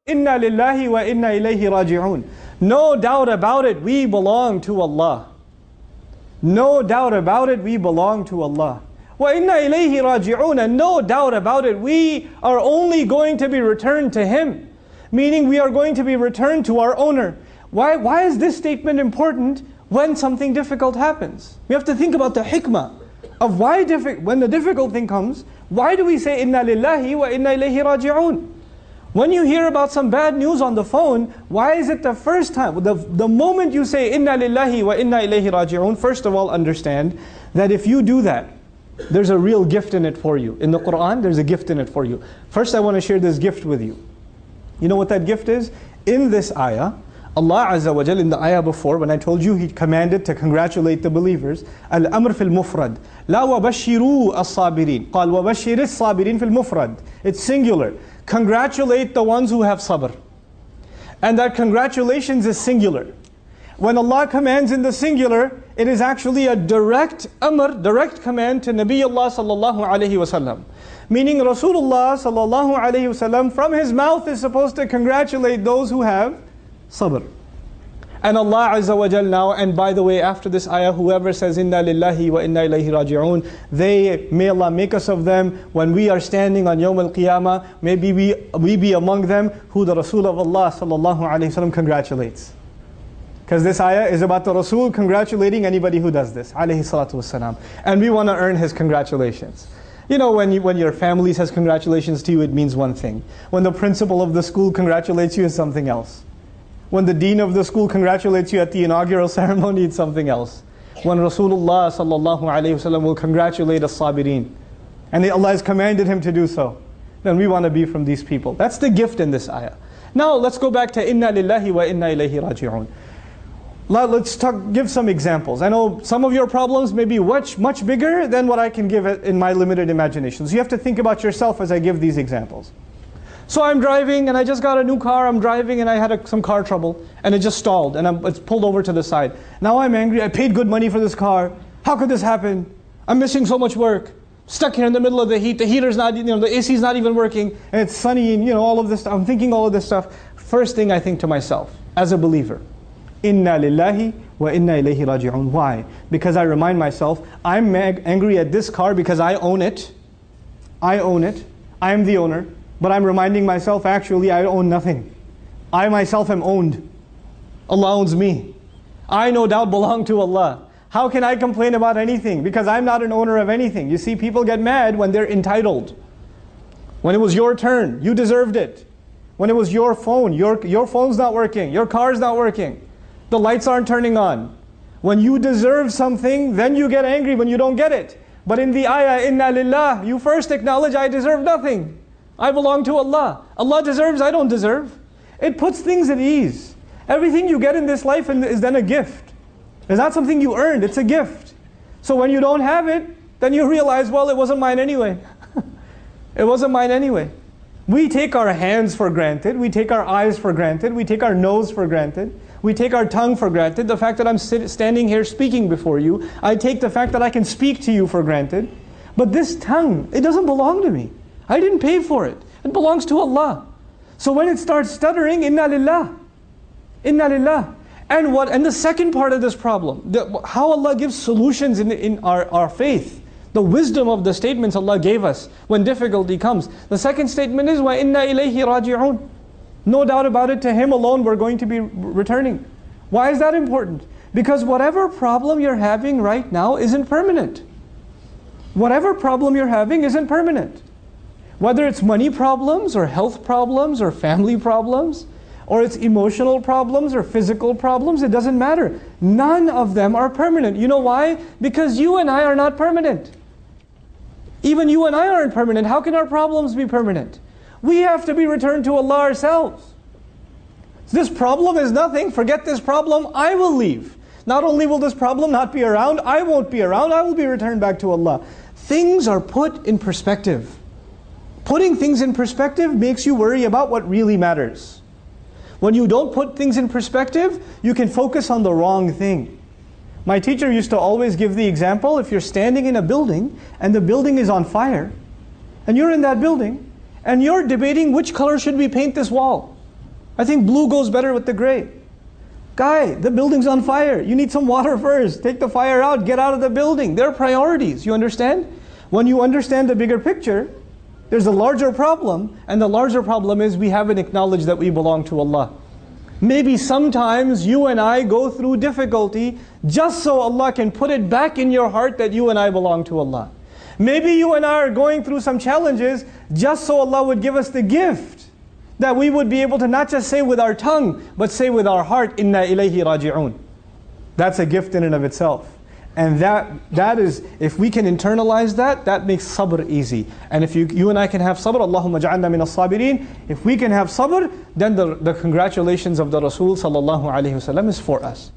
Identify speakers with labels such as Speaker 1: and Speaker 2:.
Speaker 1: Inna lillahi wa inna ilayhi raji'un. No doubt about it, we belong to Allah. No doubt about it, we belong to Allah. Wa inna ilayhi raji'un. And no doubt about it, we are only going to be returned to Him. Meaning we are going to be returned to our owner. Why is this statement important when something difficult happens? We have to think about the hikmah of why when the difficult thing comes, why do we say inna lillahi wa inna ilayhi raji'un? When you hear about some bad news on the phone, why is it the first time, the moment you say inna lillahi wa inna ilayhi raji'un, first of all understand that if you do that, there's a real gift in it for you. In the Quran, there's a gift in it for you. First I want to share this gift with you. You know what that gift is? In this ayah, Allah Azza wa Jal, in the ayah before, when I told you He commanded to congratulate the believers, Al-Amr fil Mufrad, La wabashiru as-sabirin, Qal wabashir as-sabirin fil Mufrad. It's singular. Congratulate the ones who have sabr. And that congratulations is singular. When Allah commands in the singular, it is actually a direct amr, direct command to Nabiullah sallallahu alayhi wasallam. Meaning Rasulullah sallallahu alayhi wasallam from his mouth is supposed to congratulate those who have sabr. And Allah Azza wa Jal now, and by the way, after this ayah, whoever says inna lillahi wa inna ilayhi raji'un, may Allah make us of them when we are standing on Yawm al-Qiyamah, maybe we be among them who the Rasul of Allah sallallahu alayhi wasallam congratulates. Because this ayah is about the Rasul congratulating anybody who does this, alayhi salatu wassalam. And we want to earn his congratulations. You know, when your family says congratulations to you, it means one thing. When the principal of the school congratulates you, it's something else. When the dean of the school congratulates you at the inaugural ceremony, it's something else. When Rasulullah sallallahu alayhi wasallam will congratulate as-sabirin, and Allah has commanded him to do so, then we want to be from these people. That's the gift in this ayah. Now let's go back to inna lillahi wa inna ilayhi raji'un. Let's give some examples. I know some of your problems may be much bigger than what I can give in my limited imagination. So you have to think about yourself as I give these examples. So I'm driving and I just got a new car, I'm driving and I had some car trouble and it just stalled and it's pulled over to the side. Now I'm angry, I paid good money for this car. How could this happen? I'm missing so much work. Stuck here in the middle of the heat, the heater's not, the AC's not even working and it's sunny and all of this stuff. I'm thinking all of this stuff. First thing I think to myself, as a believer, Inna lillahi wa inna ilayhi raji'un. Why? Because I remind myself, I'm angry at this car because I own it. I own it. I am the owner. But I'm reminding myself, actually, I own nothing. I myself am owned. Allah owns me. I no doubt belong to Allah. How can I complain about anything? Because I'm not an owner of anything. You see, people get mad when they're entitled. When it was your turn, you deserved it. When it was your phone, your phone's not working, your car's not working, the lights aren't turning on. When you deserve something, then you get angry when you don't get it. But in the ayah, inna lillah, you first acknowledge, I deserve nothing. I belong to Allah. Allah deserves, I don't deserve. It puts things at ease. Everything you get in this life is then a gift. It's not something you earned, it's a gift. So when you don't have it, then you realize, well, it wasn't mine anyway. It wasn't mine anyway. We take our hands for granted, we take our eyes for granted, we take our nose for granted, we take our tongue for granted. The fact that I'm standing here speaking before you, I take the fact that I can speak to you for granted. But this tongue, it doesn't belong to me. I didn't pay for it. It belongs to Allah. So when it starts stuttering, inna lillah. Inna lillah. And the second part of this problem, how Allah gives solutions in our faith. The wisdom of the statements Allah gave us when difficulty comes. The second statement is, wa inna ilayhi raji'un. No doubt about it, to Him alone we're going to be returning. Why is that important? Because whatever problem you're having right now isn't permanent. Whatever problem you're having isn't permanent. Whether it's money problems or health problems or family problems, or it's emotional problems or physical problems, it doesn't matter. None of them are permanent. You know why? Because you and I are not permanent. Even you and I aren't permanent. How can our problems be permanent? We have to be returned to Allah ourselves. This problem is nothing. Forget this problem. I will leave. Not only will this problem not be around, I won't be around. I will be returned back to Allah. Things are put in perspective. Putting things in perspective makes you worry about what really matters. When you don't put things in perspective, you can focus on the wrong thing. My teacher used to always give the example, if you're standing in a building and the building is on fire, and you're in that building, and you're debating which color should we paint this wall. I think blue goes better with the gray. Guy, the building's on fire. You need some water first. Take the fire out, get out of the building. There are priorities, you understand? When you understand the bigger picture, there's a larger problem, and the larger problem is we haven't acknowledged that we belong to Allah. Maybe sometimes you and I go through difficulty just so Allah can put it back in your heart that you and I belong to Allah. Maybe you and I are going through some challenges just so Allah would give us the gift that we would be able to not just say with our tongue, but say with our heart, Inna ilayhi raji'un. That's a gift in and of itself. And that is, if we can internalize that, that makes sabr easy. And if you and I can have sabr, Allahumma ja'alna min as-sabirin. If we can have sabr, then the congratulations of the Rasul sallallahu alayhi wa sallam is for us.